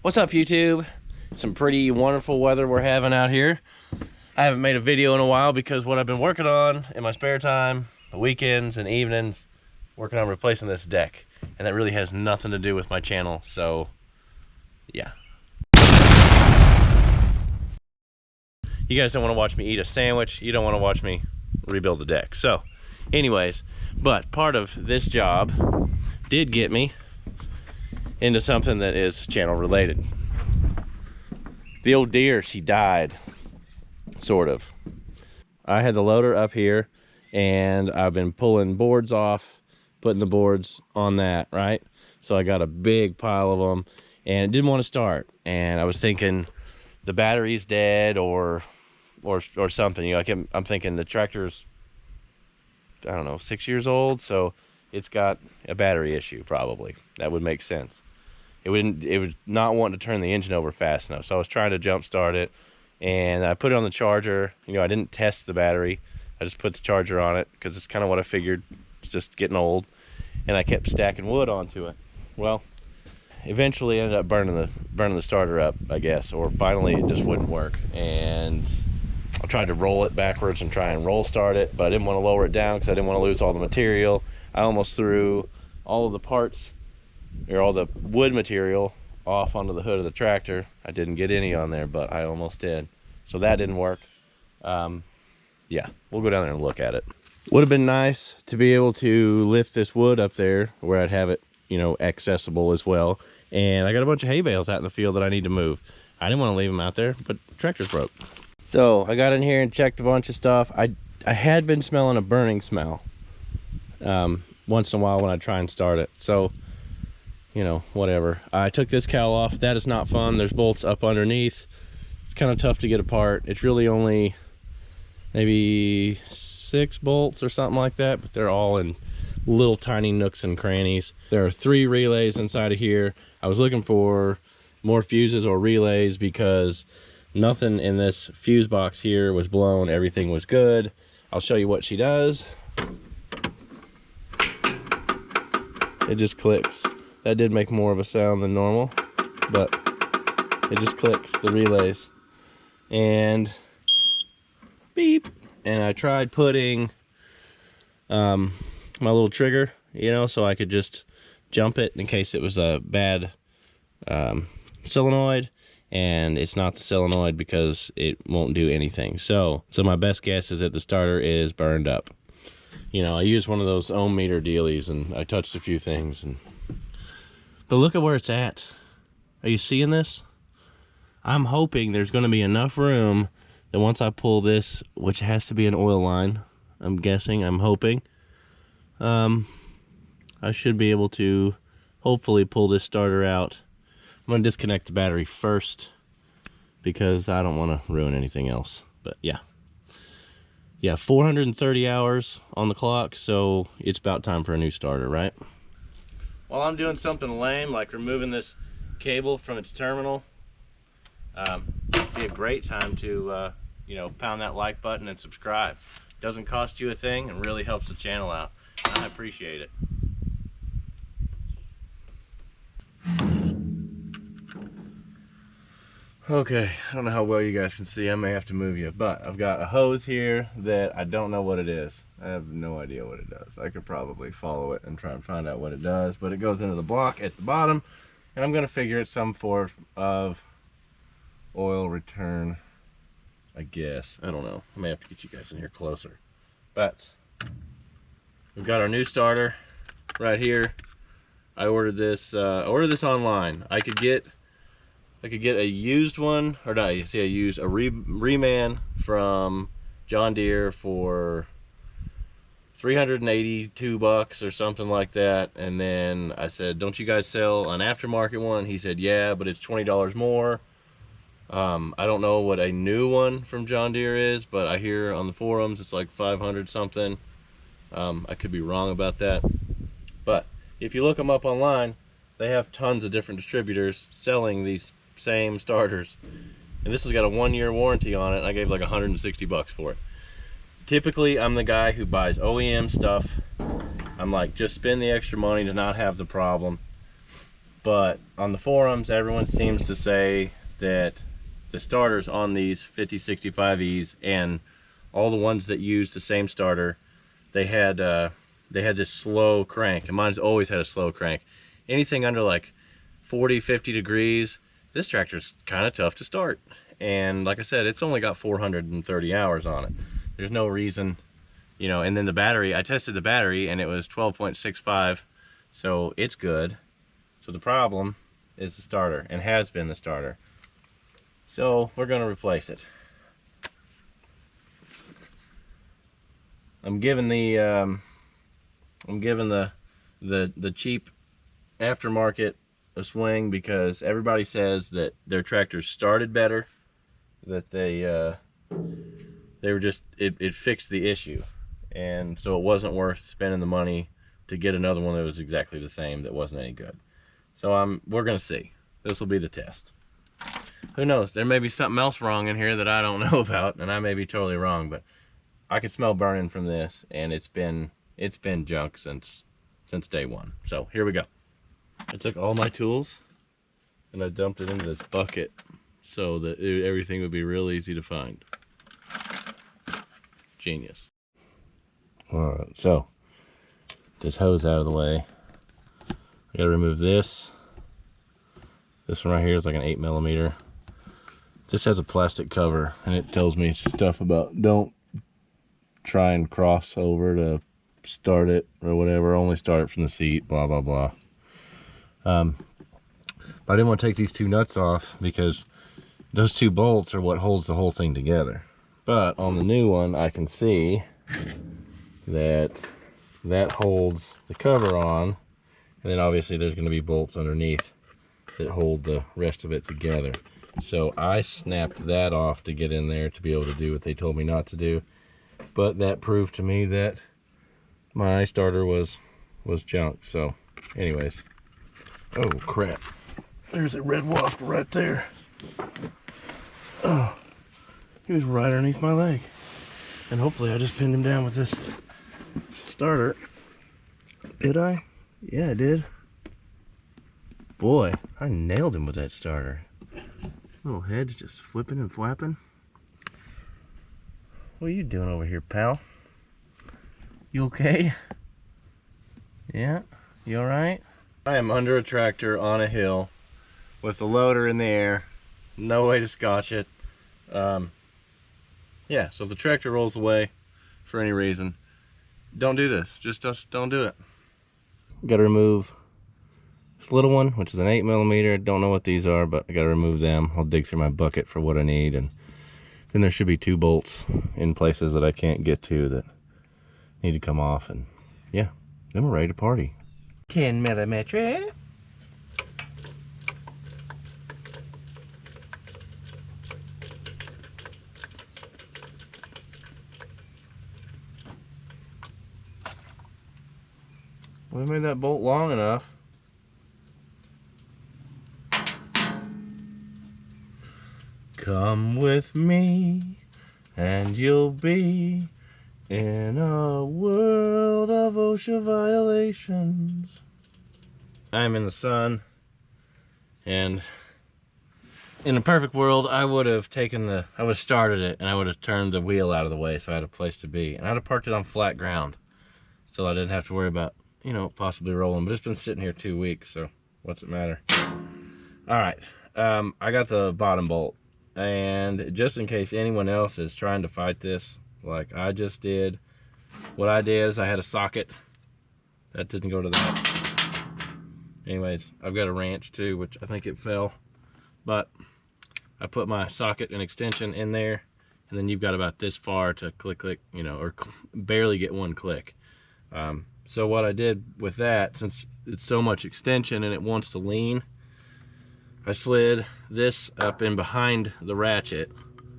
What's up, YouTube? Some pretty wonderful weather we're having out here. I haven't made a video in a while because what I've been working on in my spare time, the weekends and evenings, working on replacing this deck. And that really has nothing to do with my channel, so yeah. You guys don't want to watch me eat a sandwich. You don't want to watch me rebuild the deck. So anyways, but part of this job did get me into something that is channel related. The old Deere, she died, sort of. I had the loader up here and I've been pulling boards off, putting the boards on that, right? So I got a big pile of them and it didn't want to start. And I was thinking the battery's dead or something. You know, like I'm thinking the tractor's, I don't know, 6 years old, so it's got a battery issue probably. That would make sense. It would not want to turn the engine over fast enough. So I was trying to jump start it and I put it on the charger. You know, I didn't test the battery. I just put the charger on it because it's kind of what I figured. It's just getting old. And I kept stacking wood onto it. Well, eventually ended up burning the starter up, I guess, or finally it just wouldn't work. And I tried to roll it backwards and try and roll start it, but I didn't want to lower it down because I didn't want to lose all the material. I almost threw all of the parts, or all the wood material, off onto the hood of the tractor. I didn't get any on there, but I almost did. So that didn't work. Yeah, we'll go down there and look at it. Would have been nice to be able to lift this wood up there where I'd have it, you know, accessible as well. And I got a bunch of hay bales out in the field that I need to move. I didn't want to leave them out there, but the tractor's broke. So I got in here and checked a bunch of stuff. I had been smelling a burning smell once in a while when I try and start it. So, you know, whatever. I took this cowl off. That is not fun. There's bolts up underneath. It's kind of tough to get apart. It's really only maybe 6 bolts or something like that, but they're all in little tiny nooks and crannies. There are 3 relays inside of here. I was looking for more fuses or relays because nothing in this fuse box here was blown. Everything was good. I'll show you what she does. It just clicks. That did make more of a sound than normal, but it just clicks the relays. And beep. And I tried putting my little trigger, you know, so I could just jump it in case it was a bad solenoid. And it's not the solenoid because it won't do anything. So my best guess is that the starter is burned up. You know, I used one of those ohm meter dealies and I touched a few things, but look at where it's at. Are you seeing this? I'm hoping there's going to be enough room that once I pull this, which has to be an oil line, I'm guessing, I'm hoping, I should be able to hopefully pull this starter out. I'm going to disconnect the battery first because I don't want to ruin anything else. But yeah, 430 hours on the clock, so it's about time for a new starter, right? While I'm doing something lame like removing this cable from its terminal, it'd be a great time to you know, pound that like button and subscribe. Doesn't cost you a thing and really helps the channel out. I appreciate it. Okay, I don't know how well you guys can see. I may have to move you, but I've got a hose here that I don't know what it is. I have no idea what it does. I could probably follow it and try and find out what it does, but it goes into the block at the bottom, and I'm gonna figure it's some form of oil return, I guess. I don't know. I may have to get you guys in here closer. But we've got our new starter right here. I ordered this online. I could get a used one, or not, you see, I used a reman from John Deere for $382 or something like that. And then I said, don't you guys sell an aftermarket one? He said, yeah, but it's $20 more. I don't know what a new one from John Deere is, but I hear on the forums it's like 500 something. I could be wrong about that, but if you look them up online, they have tons of different distributors selling these same starters, and this has got a 1-year warranty on it, and I gave like $160 for it. Typically I'm the guy who buys OEM stuff. I'm like, just spend the extra money to not have the problem. But on the forums, everyone seems to say that the starters on these 5065Es and all the ones that use the same starter, they had this slow crank, and mine's always had a slow crank. Anything under like 40, 50 degrees, this tractor's kind of tough to start. And like I said, it's only got 430 hours on it. There's no reason, you know. And then the battery, I tested the battery and it was 12.65, so it's good. So the problem is the starter, and has been the starter. So we're gonna replace it. I'm giving the cheap aftermarket a swing because everybody says that their tractors started better, that they were just, it fixed the issue, and so it wasn't worth spending the money to get another one that was exactly the same that wasn't any good. So we're gonna see. This will be the test. Who knows, there may be something else wrong in here that I don't know about, and I may be totally wrong, but I can smell burning from this, and it's been junk since day one. So here we go. I took all my tools and I dumped it into this bucket so that everything would be real easy to find. Genius. Alright, so this hose out of the way. I gotta remove this. This one right here is like an 8mm. This has a plastic cover, and it tells me stuff about don't try and cross over to start it or whatever, only start it from the seat, blah blah blah. But I didn't want to take these two nuts off because those two bolts are what holds the whole thing together. But on the new one, I can see that holds the cover on, and then obviously there's going to be bolts underneath that hold the rest of it together. So I snapped that off to get in there to be able to do what they told me not to do. But that proved to me that my starter was junk. So anyways, oh crap, there's a red wasp right there. Oh, he was right underneath my leg, and hopefully I just pinned him down with this starter. Did I? Yeah, I did. Boy, I nailed him with that starter. Little head's just flipping and flapping. What are you doing over here, pal? You okay? Yeah? You alright? I am under a tractor on a hill with the loader in the air. No way to scotch it. Yeah, so if the tractor rolls away for any reason, don't do this. Just don't do it. Got to remove this little one, which is an 8mm. Don't know what these are, but I got to remove them. I'll dig through my bucket for what I need, and then there should be 2 bolts in places that I can't get to that need to come off, and yeah, then we're ready to party. 10mm. We made that bolt long enough. Come with me and you'll be in a world of OSHA violations. I'm in the sun, and in a perfect world I would have started it, and I would have turned the wheel out of the way so I had a place to be, and I'd have parked it on flat ground so I didn't have to worry about, you know, possibly rolling. But it's been sitting here 2 weeks, so what's it matter? All right, I got the bottom bolt, and just in case anyone else is trying to fight this like I just did, what I did is I had a socket that didn't go to that. Anyways, I've got a wrench too, which I think it fell, but I put my socket and extension in there, and then you've got about this far to click, you know, or barely get one click. So what I did with that, since it's so much extension and it wants to lean, I slid this up in behind the ratchet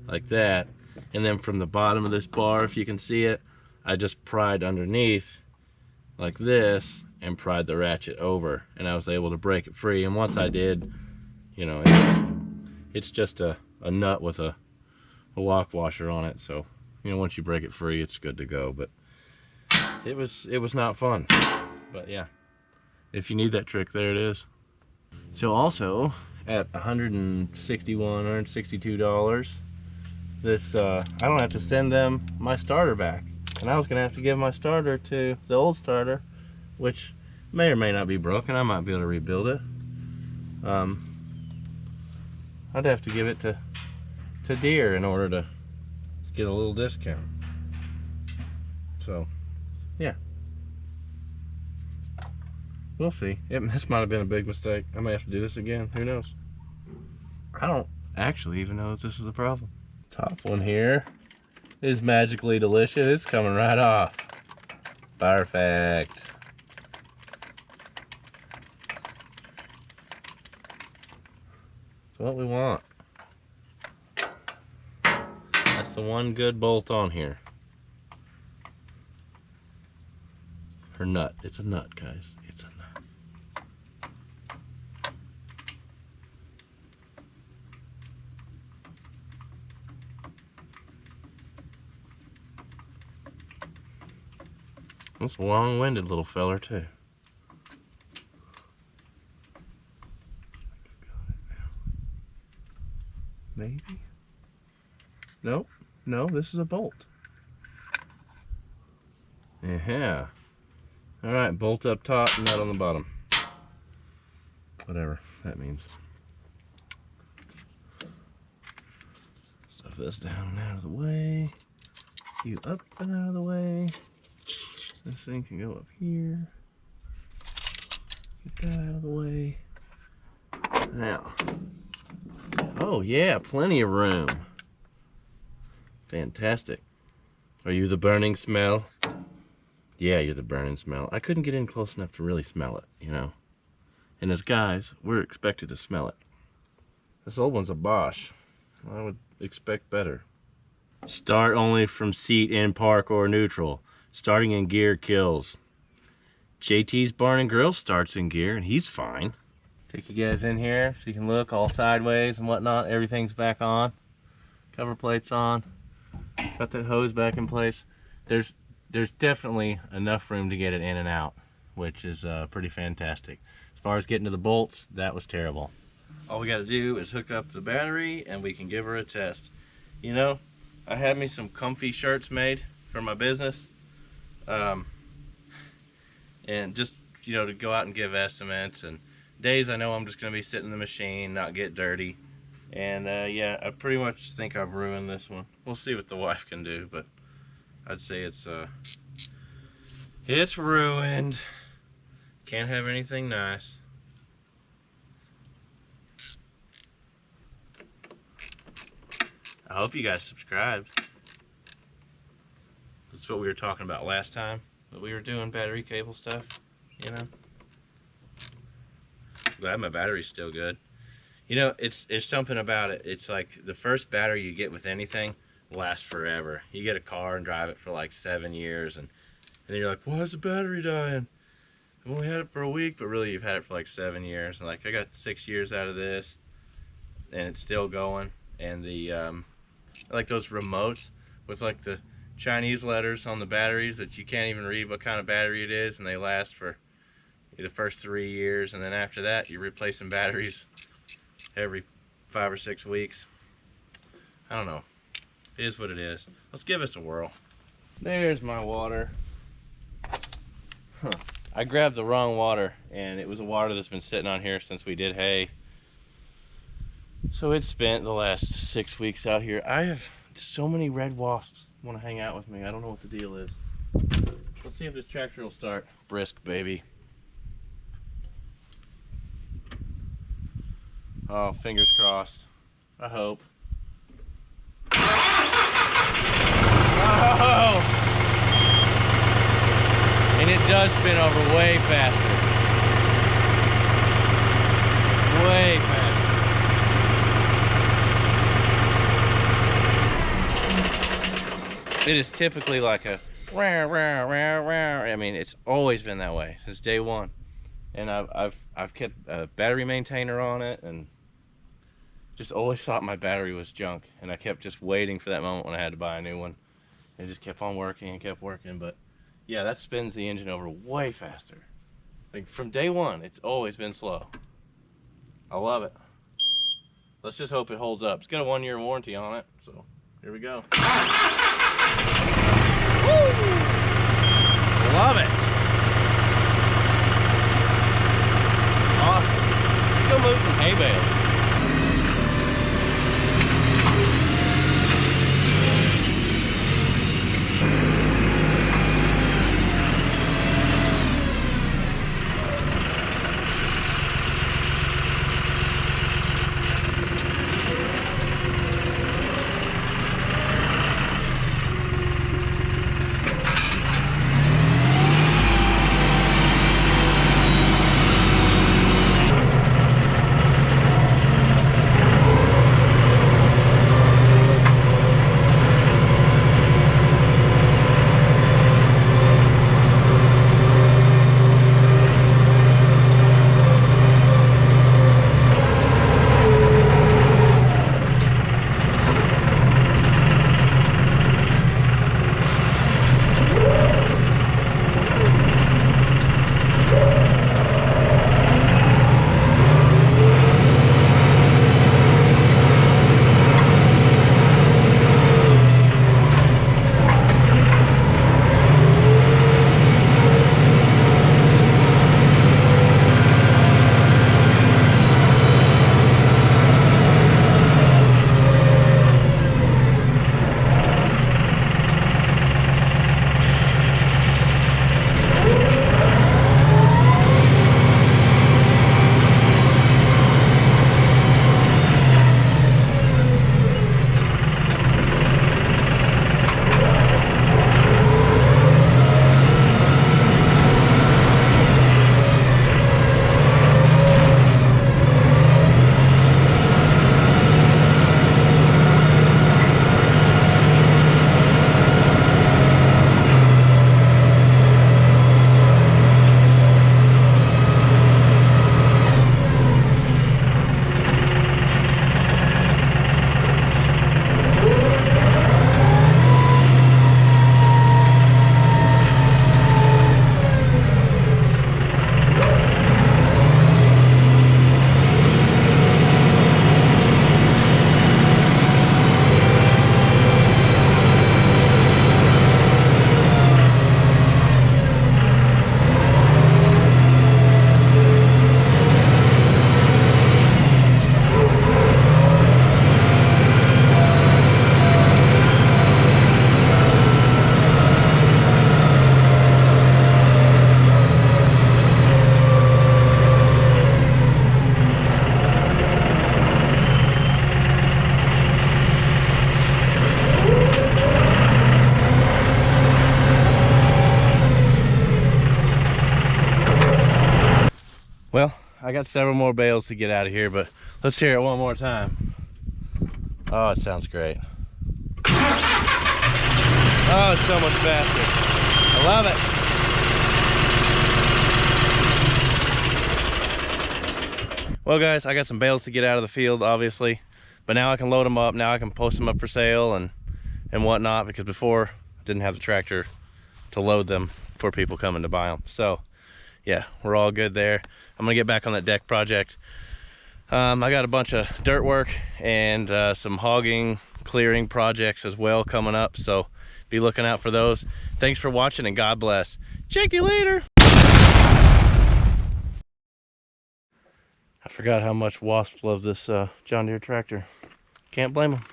like that, and then from the bottom of this bar, if you can see it, I just pried underneath like this and pried the ratchet over, and I was able to break it free. And once I did, you know, it's just a nut with a lock washer on it, so you know, once you break it free, it's good to go. But it was not fun. But yeah, if you need that trick, there it is. So also at $161, $162, this I don't have to send them my starter back. And I was gonna have to give my starter to the old starter, which may or may not be broken. I might be able to rebuild it. I'd have to give it to Deere in order to get a little discount. So, yeah. We'll see. This might have been a big mistake. I may have to do this again. Who knows? I don't actually even know if this is a problem. Top one here is magically delicious. It's coming right off. Perfect. That's what we want. That's the one good bolt on here. Her nut. It's a nut, guys. It's a nut. It's a long-winded little feller too. Maybe? Nope. No, this is a bolt. Yeah. Alright, bolt up top, nut on the bottom. Whatever that means. Stuff this down and out of the way. You up and out of the way. This thing can go up here. Get that out of the way. Now. Oh yeah, plenty of room. Fantastic. Are you the burning smell? Yeah, you're the burning smell. I couldn't get in close enough to really smell it, you know. And as guys, we're expected to smell it. This old one's a Bosch. I would expect better. Start only from seat in park or neutral. Starting in gear kills. JT's Barn and Grill starts in gear and he's fine. Take you guys in here so you can look all sideways and whatnot. Everything's back on. Cover plate's on. Got that hose back in place. There's definitely enough room to get it in and out, which is pretty fantastic. As far as getting to the bolts, that was terrible. All we got to do is hook up the battery and we can give her a test. You know, I had me some comfy shirts made for my business, and just, you know, to go out and give estimates and days I know I'm just going to be sitting in the machine, not get dirty. And yeah, I pretty much think I've ruined this one. We'll see what the wife can do, but I'd say it's ruined. Can't have anything nice. I hope you guys subscribed. That's what we were talking about last time, that we were doing battery cable stuff, you know. Glad my battery's still good. You know, it's something about it. It's like the first battery you get with anything lasts forever. You get a car and drive it for like 7 years, and then you're like, why is the battery dying? I've only had it for a week, but really you've had it for like 7 years. And like I got 6 years out of this, and it's still going. And the like those remotes with like the Chinese letters on the batteries that you can't even read what kind of battery it is, and they last for the first 3 years, and then after that you're replacing batteries every 5 or 6 weeks. I don't know. It is what it is. Let's give this a whirl. There's my water. Huh. I grabbed the wrong water, and it was a water that's been sitting on here since we did hay. So it's spent the last 6 weeks out here. I have so many red wasps want to hang out with me. I don't know what the deal is. Let's see if this tractor will start. Brisk, baby. Oh, fingers crossed. I hope. Oh! And it does spin over way faster. Way faster. It is typically like a rah, rah, rah, rah. I mean, it's always been that way since day one. And I've kept a battery maintainer on it, and just always thought my battery was junk, and I kept just waiting for that moment when I had to buy a new one. It just kept on working and kept working. But yeah, that spins the engine over way faster. Like from day one, it's always been slow. I love it. Let's just hope it holds up. It's got a 1-year warranty on it, so here we go. Woo! Love it. Awesome. Let's go move some hay bales. Well, I got several more bales to get out of here, but let's hear it one more time. Oh, it sounds great. Oh, it's so much faster. I love it. Well, guys, I got some bales to get out of the field, obviously, but now I can load them up. Now I can post them up for sale and whatnot, because before I didn't have the tractor to load them for people coming to buy them. So yeah, we're all good there. I'm gonna get back on that deck project. I got a bunch of dirt work and some hogging, clearing projects as well coming up, so be looking out for those. Thanks for watching and God bless. Check you later. I forgot how much wasps love this John Deere tractor. Can't blame them.